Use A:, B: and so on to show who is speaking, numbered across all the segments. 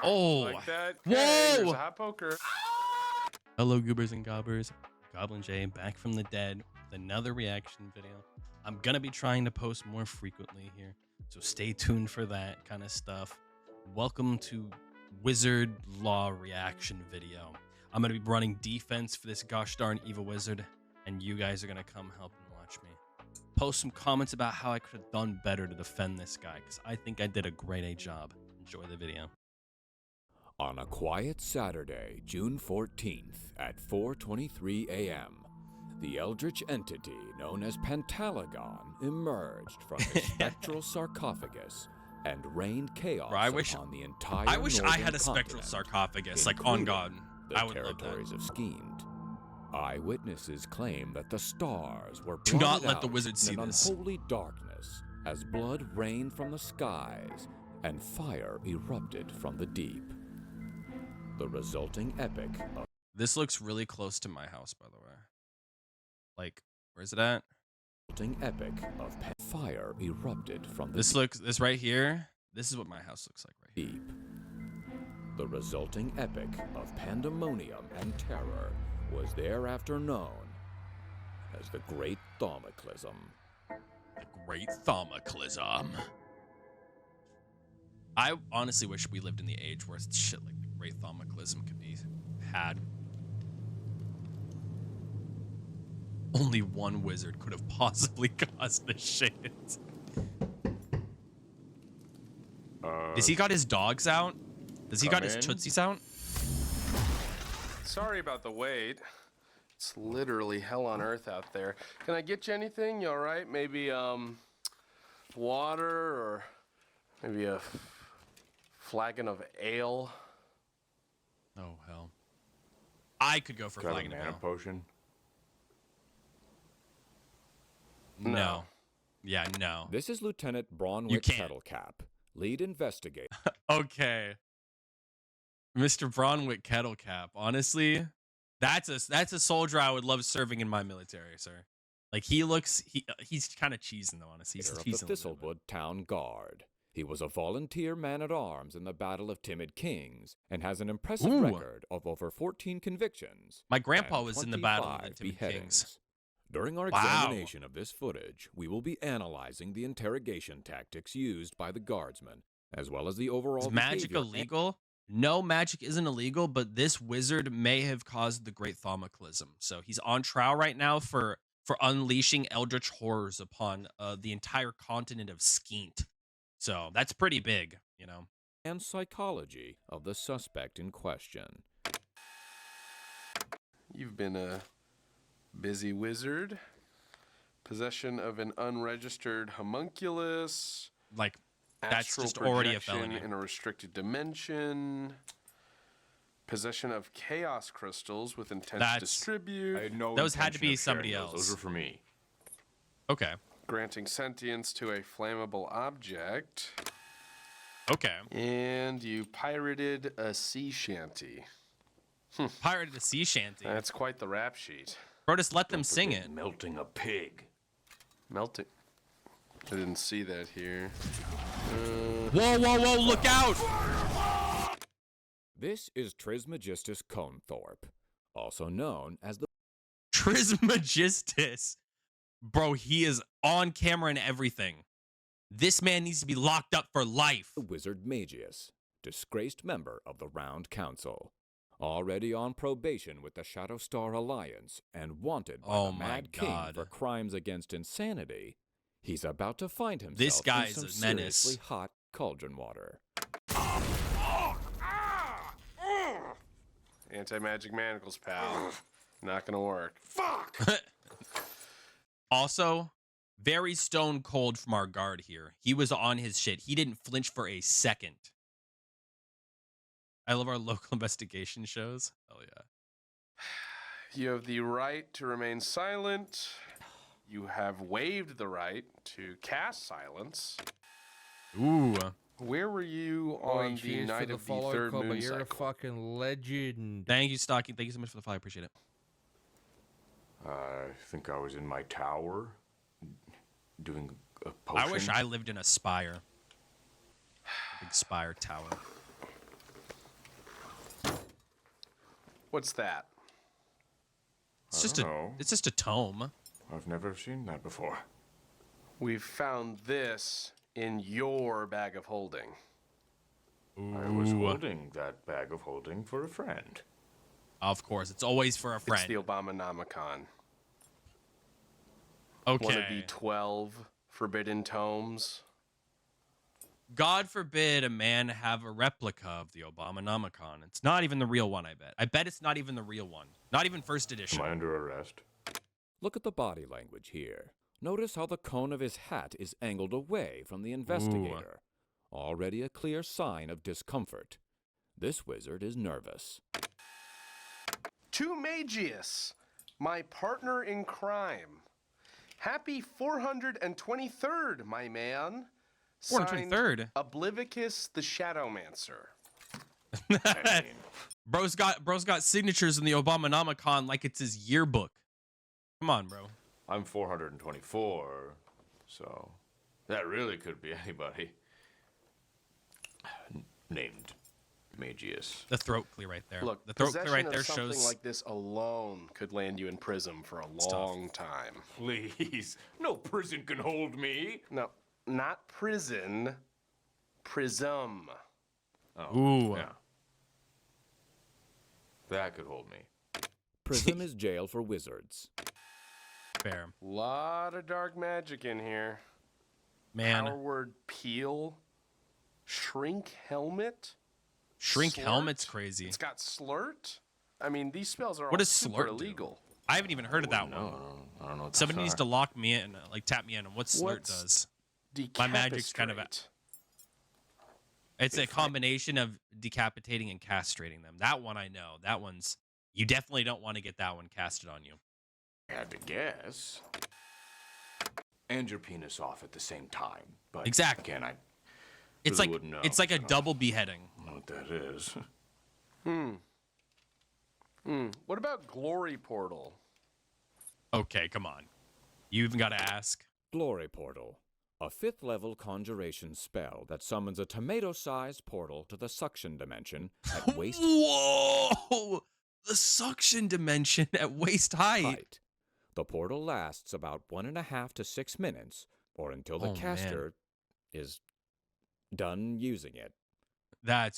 A: Oh,
B: Like that?
A: whoa!
B: Okay, there's a hot poker.
A: Hello, goobers and gobbers. Goblin J back from the dead with another reaction video. I'm gonna be trying to post more frequently here, so stay tuned for that kind of stuff. Welcome to Wizard Law reaction video. I'm gonna be running defense for this gosh darn evil wizard, and you guys are gonna come help and watch me. Post some comments about how I could have done better to defend this guy, because I think I did a great A job. Enjoy the video.
C: On a quiet Saturday, June 14th at 4:23 a.m., the eldritch entity known as Pantalagon emerged from the spectral sarcophagus and rained chaos upon the entire
A: I wish I
C: northern
A: had a spectral
C: continent,
A: sarcophagus, like on God.
C: the
A: I would love
C: territories
A: that.
C: of Schemed. Eyewitnesses claim that the stars were
A: Do not
C: blotted
A: let the
C: out
A: wizard see
C: in an
A: this.
C: unholy darkness as blood rained from the skies and fire erupted from the deep. The resulting epic of
A: This looks really close to my house, by the way. Like, where's it at?
C: fire erupted from the
A: This right here. This is what my house looks like right here.
C: deep. The resulting epic of pandemonium and terror was thereafter known as the Great Thaumacism.
A: The Great Thaumacism. I honestly wish we lived in the age where shit like the Great Thaumacism could be had. Only one wizard could have possibly caused this shit. Does he got his dogs out? Does he got his tootsies out?
B: Sorry about the wait. It's literally hell on earth out there. Can I get you anything? You all right? Maybe water or maybe a flagon of ale?
A: Oh hell. I could go for
D: Got a
A: flagon of
D: mana
A: ale.
D: potion?
A: No. Yeah, no.
C: This is Lieutenant
A: You
C: Bronwick
A: can't.
C: Kettlecap, lead investigator.
A: Okay. Mr. Bronwick Kettlecap. Honestly, that's a soldier I would love serving in my military, sir. Like he's kind of cheesing though, honestly.
C: of the
A: He's a little bit.
C: Thistlewood Town Guard. He was a volunteer man-at-arms in the Battle of Timid Kings and has an impressive
A: Ooh.
C: record of over 14 convictions.
A: My grandpa
C: and
A: was in the Battle of the
C: 25
A: Timid
C: beheadings.
A: Kings.
C: During our
A: Wow.
C: examination of this footage, we will be analyzing the interrogation tactics used by the guardsmen, as well as the overall
A: Is magic
C: behavior
A: illegal? No, magic isn't illegal, but this wizard may have caused the Great Thaumacism. So he's on trial right now for unleashing eldritch horrors upon the entire continent of Skeent. So that's pretty big, you know.
C: and psychology of the suspect in question.
B: You've been a busy wizard. Possession of an unregistered homunculus.
A: Like, that's
B: Astral
A: just already a
B: projection
A: felony.
B: in a restricted dimension. Possession of chaos crystals with intent to distribute.
D: I had no
A: Those had to
D: intention
A: be
D: of sharing
A: somebody
D: those.
A: else.
D: Those were for me.
A: Okay.
B: Granting sentience to a flammable object.
A: Okay.
B: And you pirated a sea shanty.
A: Pirated a sea shanty.
B: That's quite the rap sheet.
A: Bro, just let them sing it.
D: Melting a pig.
B: Melting. I didn't see that here.
A: Whoa, whoa, whoa, look out!
C: This is Trismegistus Conethorpe, also known as the
A: Trismegistus. Bro, he is on camera and everything. This man needs to be locked up for life.
C: Wizard Magius, disgraced member of the Round Council. Already on probation with the Shadowstar Alliance and wanted by
A: Oh
C: the
A: my
C: Mad King
A: God.
C: for crimes against insanity, he's about to find himself
A: This guy
C: in
A: is
C: some
A: a menace.
C: seriously hot cauldron water.
B: Anti-magic manacles, pal. Not gonna work.
A: Also, very stone cold from our guard here. He was on his shit. He didn't flinch for a second. I love our local investigation shows. Oh yeah.
B: You have the right to remain silent. You have waived the right to cast silence.
A: Ooh.
B: Where were you on the night of the third moon
E: You're a
B: cycle?
E: fucking legend.
A: Thank you, Stocking. Thank you so much for the follow. I appreciate it.
D: I think I was in my tower doing a potion.
A: I wish I lived in a spire. A big spire tower.
B: What's that?
A: It's
D: I
A: just
D: don't know.
A: it's just a tome.
D: I've never seen that before.
B: We've found this in your bag of holding.
D: I was holding that bag of holding for a friend.
A: Of course, it's always for a
B: It's
A: friend.
B: the Abominomicon.
A: Okay.
B: One of the 12 forbidden tomes.
A: God forbid a man have a replica of the Abominomicon. It's not even the real one, I bet. I bet it's not even the real one. Not even first edition.
D: Am I under arrest?
C: Look at the body language here. Notice how the cone of his hat is angled away from the investigator. Already a clear sign of discomfort. This wizard is nervous.
B: To Magius, my partner in crime. Happy 423rd, my man. Signed
A: 423rd?
B: Oblivicus the Shadowmancer.
D: I mean,
A: Bro's got signatures in the Abominomicon like it's his yearbook. Come on, bro.
D: I'm 424, so that really could be anybody. Named Magius.
A: The throat clear right there.
B: Look,
A: the throat clear
B: possession
A: right there
B: of something
A: shows.
B: like this alone could land you in prison for a long time.
D: Please, no prison can hold me.
B: No, not prison. Prism.
D: Oh,
A: Ooh.
D: yeah. That could hold me.
C: Prism is jail for wizards.
A: Fair.
B: Lot of dark magic in here.
A: Man.
B: Power word peel. Shrink helmet.
A: Shrink
B: Slurt?
A: helmet's crazy.
B: It's got slurt. I mean, these spells are
A: What
B: all
A: does
B: super
A: slurt do?
B: illegal.
A: I haven't even heard of that one.
D: No, I don't know what
A: Somebody
D: those
A: needs
D: are.
A: to lock me in, like tap me in on what slurt
B: What's
A: does. My magic's kind of a-
B: Decapistrate.
A: It's a combination of decapitating and castrating them. That one I know. That one's you definitely don't want to get that one casted on you.
D: I had to guess. And your penis off at the same time. But
A: Exactly.
D: again, I
A: It's
D: really
A: like
D: wouldn't know.
A: it's like a
D: I don't
A: double beheading.
D: know what that is.
B: What about glory portal?
A: Okay, come on. You even got to ask.
C: Glory Portal. A 5th level conjuration spell that summons a tomato-sized portal to the suction dimension at waist
A: Whoa! The suction dimension at waist height.
C: height. The portal lasts about 1.5 to 6 minutes, or until the
A: Oh, man.
C: caster is done using it.
A: Let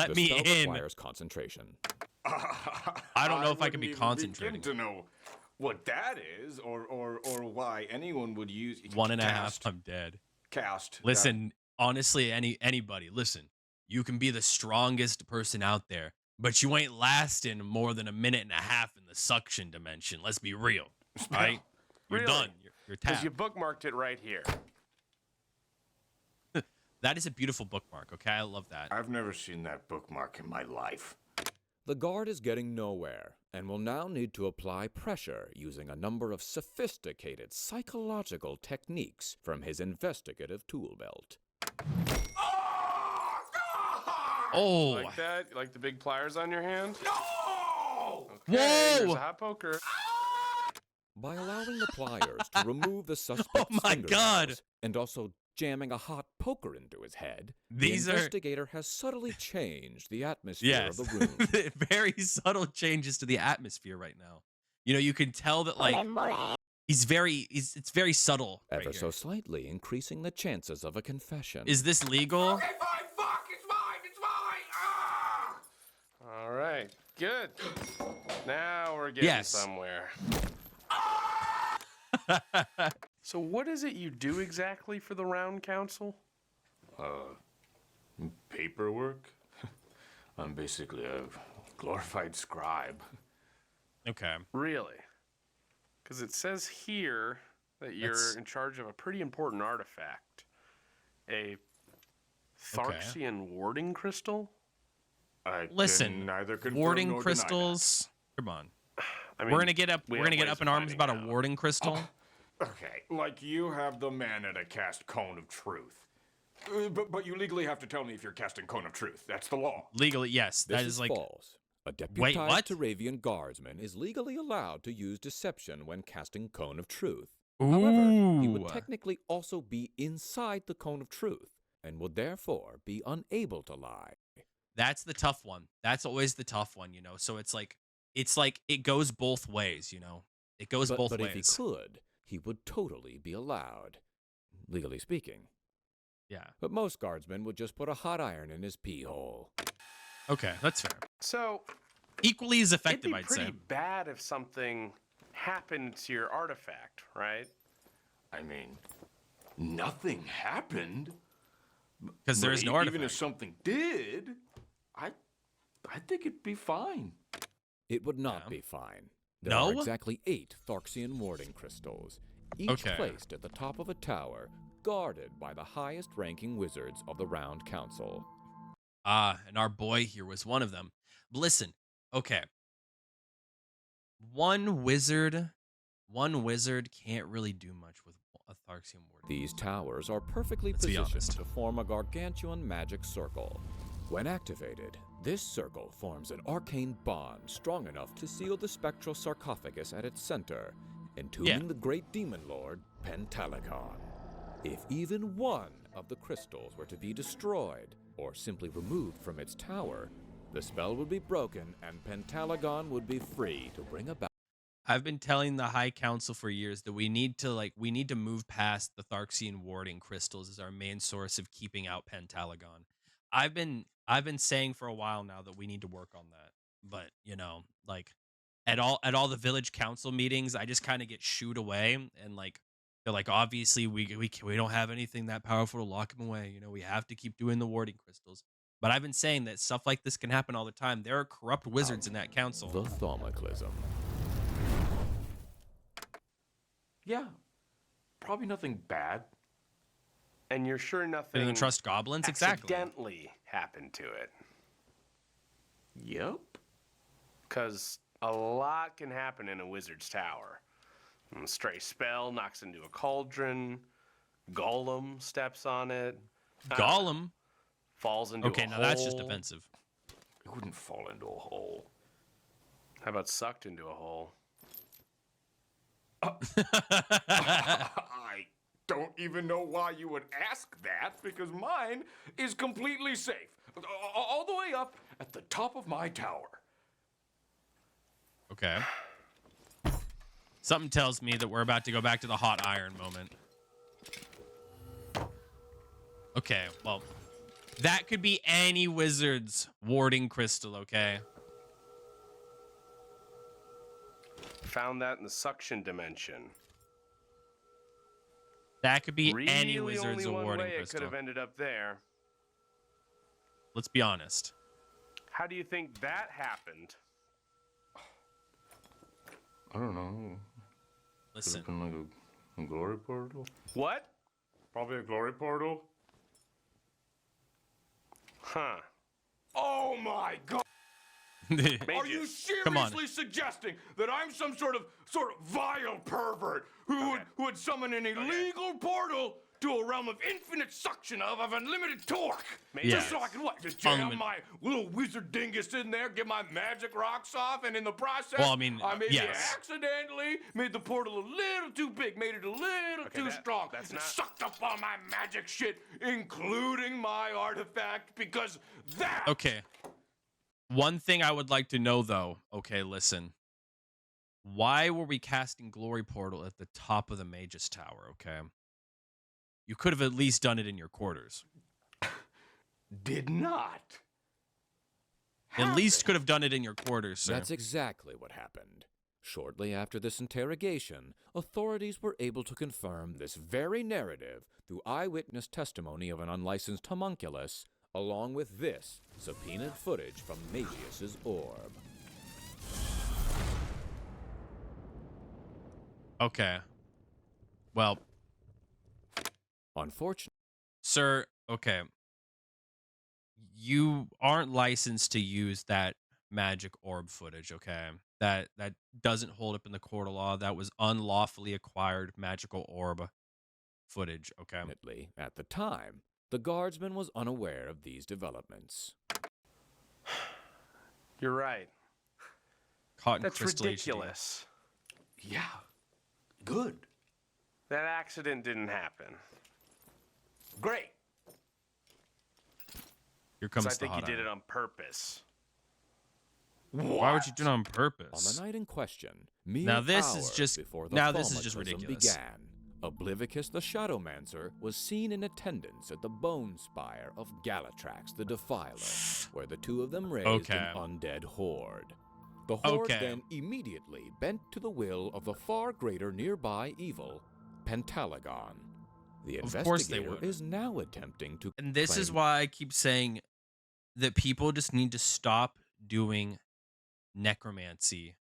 C: The
A: me
C: spell
A: in.
C: requires concentration.
A: I don't know if I can be
D: wouldn't even
A: concentrating.
D: begin to know what that is, or why anyone would use
A: 1.5.
D: cast.
A: I'm dead.
D: Cast.
A: Listen, honestly, anybody, listen. You can be the strongest person out there, but you ain't lasting more than 1.5 minutes in the suction dimension. Let's be real, right? You're
B: Really?
A: done. You're
B: Because
A: tapped.
B: you bookmarked it right here.
A: That is a beautiful bookmark. Okay, I love that.
D: I've never seen that bookmark in my life.
C: The guard is getting nowhere and will now need to apply pressure using a number of sophisticated psychological techniques from his investigative tool belt.
A: Oh,
B: Like that? You like the big pliers on your hand?
D: No!
B: Okay, there's
A: Whoa!
B: a hot poker.
C: By allowing the pliers to remove the suspect's
A: my God.
C: fingernails and also jamming a hot poker into his head,
A: These
C: the
A: are-
C: investigator has subtly changed the atmosphere
A: yes.
C: of the room.
A: Very subtle changes to the atmosphere right now. You know, you can tell that like it's very subtle. Right
C: Ever
A: here.
C: so slightly increasing the chances of a confession.
A: Is this legal?
D: Okay, fine, fuck, it's mine, it's mine! Ah!
B: All right, good. Now we're getting
A: Yes.
B: somewhere. So what is it you do exactly for the Round Council?
D: Paperwork? I'm basically a glorified scribe.
A: Okay.
B: Really? Because it says here that you're
A: That's-
B: in charge of a pretty important artifact. A Tharxian warding crystal?
D: I
A: Listen,
D: can neither confirm
A: warding
D: nor deny
A: crystals. Come on.
B: I mean,
A: We're gonna get up.
B: we
A: We're
B: have
A: gonna get
B: ways
A: up
B: of
A: in arms
B: finding
A: about a
B: out.
A: warding crystal.
D: that. Okay, like you have the mana to cast Cone of Truth. But you legally have to tell me if you're casting Cone of Truth. That's the law.
A: Legally, yes.
C: This
A: That is like
C: false. A deputized
A: what?
C: Turavian guardsman is legally allowed to use deception when casting Cone of Truth. However, he would
A: Ooh.
C: technically also be inside the Cone of Truth and would therefore be unable to lie.
A: That's the tough one. That's always the tough one, you know. So it's like it's like it goes both ways, you know. It goes both
C: But
A: ways.
C: if he could, he would totally be allowed, legally speaking.
A: Yeah.
C: But most guardsmen would just put a hot iron in his pee hole.
A: Okay, that's fair.
B: So
A: Equally as
B: it'd
A: effective,
B: be
A: I'd
B: pretty
A: say.
B: bad if something happened to your artifact, right?
D: I mean, nothing happened.
A: Because there
D: But
A: is no
D: Even if
A: artifact.
D: something did, I think it'd be fine.
C: It would not
A: Yeah.
C: be fine. There are
A: No?
C: exactly 8 Tharxian warding crystals, each
A: Okay.
C: placed at the top of a tower, guarded by the highest-ranking wizards of the Round Council.
A: And our boy here was one of them. But listen, okay. One wizard can't really do much with a Tharxian ward.
C: These towers are perfectly
A: Let's be
C: positioned
A: honest.
C: to form a gargantuan magic circle. When activated, this circle forms an arcane bond strong enough to seal the spectral sarcophagus at its center, entombing the great demon lord, Pentalagon. If even one of the crystals were to be destroyed, or simply removed from its tower, the spell would be broken and Pentalagon would be free to bring about.
A: I've been telling the High Council for years that we need to move past the Tharxian warding crystals as our main source of keeping out Pentalagon. I've been saying for a while now that we need to work on that. But, you know, like at all the village council meetings, I just kind of get shooed away, and like they're like, obviously we don't have anything that powerful to lock him away. You know, we have to keep doing the warding crystals. But I've been saying that stuff like this can happen all the time. There are corrupt wizards in that council.
C: The Thaumacism.
D: Yeah, probably nothing bad.
B: And you're sure nothing
A: Didn't trust goblins? Exactly.
B: accidentally happened to it.
D: Yep.
B: Because a lot can happen in a wizard's tower. A stray spell knocks into a cauldron. Golem steps on it.
A: Gollum.
B: Falls into
A: Okay,
B: a
A: now
B: hole.
A: that's just offensive.
D: It wouldn't fall into a hole.
B: How about sucked into a hole?
D: I don't even know why you would ask that, because mine is completely safe. All the way up at the top of my tower.
A: Okay. Something tells me that we're about to go back to the hot iron moment. Okay, well, that could be any wizard's warding crystal, okay?
B: Found that in the suction dimension.
A: That could be
B: Really
A: any wizard's
B: only one
A: warding
B: way it could
A: crystal.
B: have ended up there.
A: Let's be honest.
B: How do you think that happened?
D: I don't know.
A: Listen,
D: Been like a glory portal?
B: What?
D: Probably a glory portal.
B: Huh.
D: Oh my god! Are you
A: Come on.
D: seriously suggesting that I'm some sort of vile pervert who would summon an illegal portal to a realm of infinite suction of unlimited torque? Just so I can what? Just jam
A: Unlimited.
D: my little wizard dingus in there, get my magic rocks off, and in the process,
A: Well, I mean,
D: maybe
A: yes.
D: accidentally made the portal a little too big, made it a little too strong.
B: that's not-
D: Sucked up all my magic shit, including my artifact, because that
A: Okay. One thing I would like to know, though. Okay, listen. Why were we casting Glory Portal at the top of the Magus Tower, okay? You could have at least done it in your quarters.
D: did not.
A: At least could have done it in your quarters, sir.
C: That's exactly what happened. Shortly after this interrogation, authorities were able to confirm this very narrative through eyewitness testimony of an unlicensed homunculus, along with this subpoenaed footage from Magius's orb.
A: Okay. Well,
C: Unfortunately,
A: sir, okay. You aren't licensed to use that magic orb footage, okay? That doesn't hold up in the court of law. That was unlawfully acquired magical orb footage, okay?
C: at the time, the guardsman was unaware of these developments.
B: You're right.
A: Caught in
B: That's
A: crystal HD.
B: ridiculous.
D: Yeah. Good.
B: That accident didn't happen.
D: Great.
A: Here
B: 'Cause
A: comes
B: I
A: the
B: think
A: hot
B: you did
A: iron.
B: it on purpose.
A: Why would you do it on
C: On
A: purpose?
C: the night in question, mere
A: Now this is
C: hours
A: just-
C: before the
A: now this is just
C: thaumatism
A: ridiculous.
C: began, Oblivicus the Shadowmancer was seen in attendance at the bone spire of Galatrax the Defiler, where the two of them raised
A: Okay.
C: an undead horde. The horde
A: Okay.
C: then immediately bent to the will of the far greater nearby evil, Pentalagon. The
A: Of course they
C: investigator
A: would.
C: is now attempting to
A: And this is
C: claim
A: why I keep saying that people just need to stop doing necromancy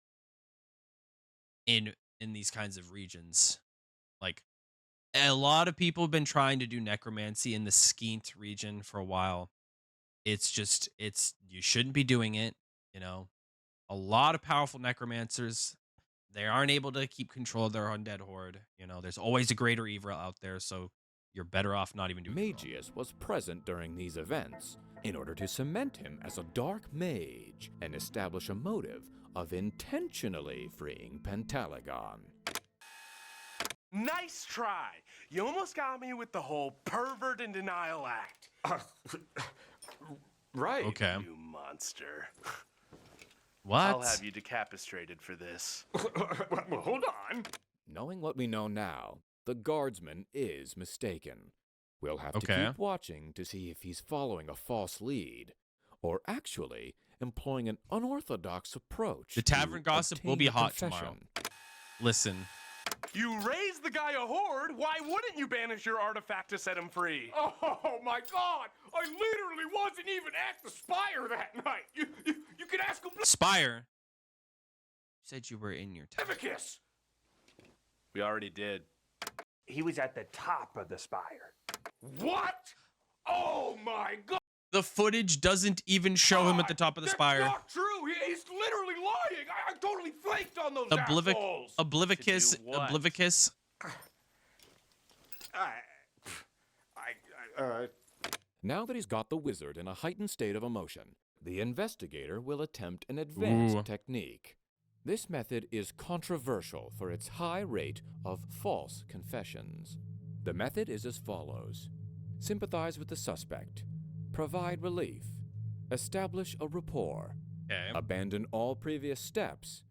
A: in these kinds of regions. Like, a lot of people have been trying to do necromancy in the Skeent region for a while. It's just, you shouldn't be doing it, you know. A lot of powerful necromancers, they aren't able to keep control of their undead horde. You know, there's always a greater evil out there, so you're better off not even doing it.
C: Magius was present during these events in order to cement him as a dark mage and establish a motive of intentionally freeing Pentalagon.
B: Nice try. You almost got me with the whole pervert and denial act.
D: Right.
A: Okay.
B: You monster.
A: What?
B: I'll have you decapitated for this.
D: Well, hold on.
C: Knowing what we know now, the guardsman is mistaken. We'll have to
A: Okay.
C: keep watching to see if he's following a false lead, or actually employing an unorthodox approach.
A: The tavern
C: to
A: gossip will
C: obtain
A: be
C: a
A: hot
C: confession.
A: tomorrow. Listen,
B: You raised the guy a horde. Why wouldn't you banish your artifact to set him free?
D: Oh my God! I literally wasn't even at the spire that night. You can ask
A: Spire. You said you were in your town.
D: Oblivicus.
B: We already did.
F: He was at the top of the spire.
D: What? Oh my God!
A: The footage doesn't even show him at the top of the
D: That's
A: spire.
D: not true. He's literally lying. I totally flaked on those
A: Oblivic,
D: assholes.
A: Oblivicus,
B: To do what?
A: Oblivicus.
C: Now that he's got the wizard in a heightened state of emotion, the investigator will attempt an advanced
A: Ooh.
C: technique. This method is controversial for its high rate of false confessions. The method is as follows: sympathize with the suspect, provide relief, establish a rapport,
A: Okay.
C: abandon all previous steps,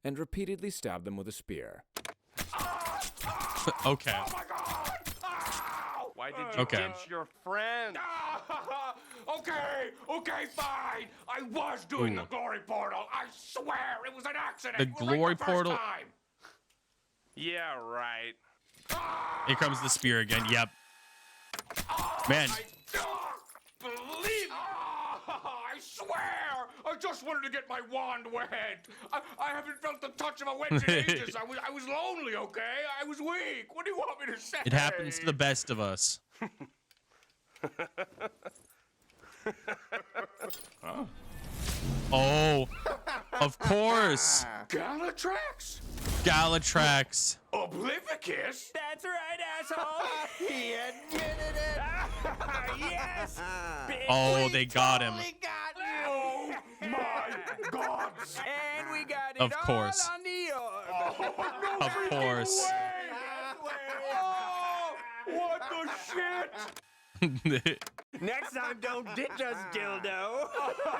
C: and repeatedly stab them with a spear.
A: Okay.
D: Oh my God! Ow!
B: Why did you
A: Okay.
B: ditch your friend?
D: Okay, fine. I was doing the glory portal. I swear it was an accident.
A: The
D: Like
A: glory
D: first
A: portal-
D: time.
B: Yeah, right.
A: Here comes the spear again. Yep. Man,
D: I don't believe it. I swear! I just wanted to get my wand wet. I haven't felt the touch of a witch in ages. I was lonely, okay? I was weak. What do you want me to say?
A: it happens to the best of us. Oh, of course.
D: Galatrax?
A: Galatrax.
D: Oblivicus?
F: That's right, asshole. He admitted it. Yes. Bitch,
A: Oh,
F: we
A: they got him.
F: totally got you.
D: Oh my God!
F: And we got it
A: Of course.
F: all on the orb.
D: No
A: Of
D: freaking
A: course.
D: way! Oh, what the shit?
F: Next time, don't ditch us, dildo.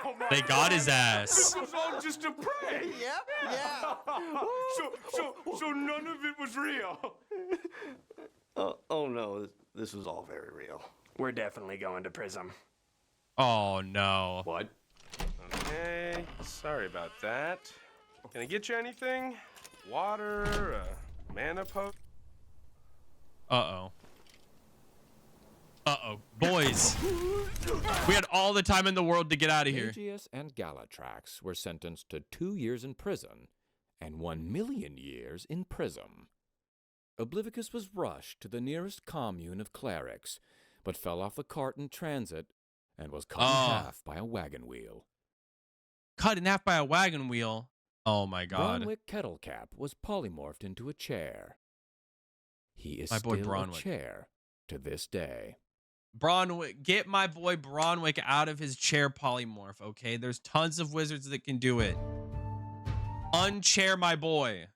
D: Oh my
A: They got his
D: This
A: ass.
D: was all just a prank.
F: Yep, yeah.
D: So none of it was real.
G: Oh no, this was all very real.
F: We're definitely going to Prism.
A: Oh no.
G: What?
B: Okay, sorry about that. Can I get you anything? Water, mana potion?
A: Uh-oh. Uh-oh. Boys. We had all the time in the world to get out of here.
C: Magius and Galatrax were sentenced to 2 years in prison and 1,000,000 years in Prism. Oblivicus was rushed to the nearest commune of clerics, but fell off the cart in transit and was cut in half by a wagon wheel.
A: Cut in half by a wagon wheel. Oh my god.
C: Bronwick Kettlecap was polymorphed into a chair. He is
A: My boy
C: still a
A: Bronwick.
C: chair to this day.
A: Bronwick, get my boy Bronwick out of his chair polymorph, okay? There's tons of wizards that can do it. Unchair my boy.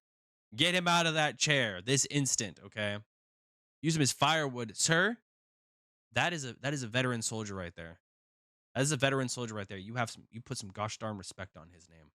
A: Get him out of that chair this instant, okay? Use him as firewood, sir. That is a veteran soldier right there. As a veteran soldier right there, you put some gosh darn respect on his name.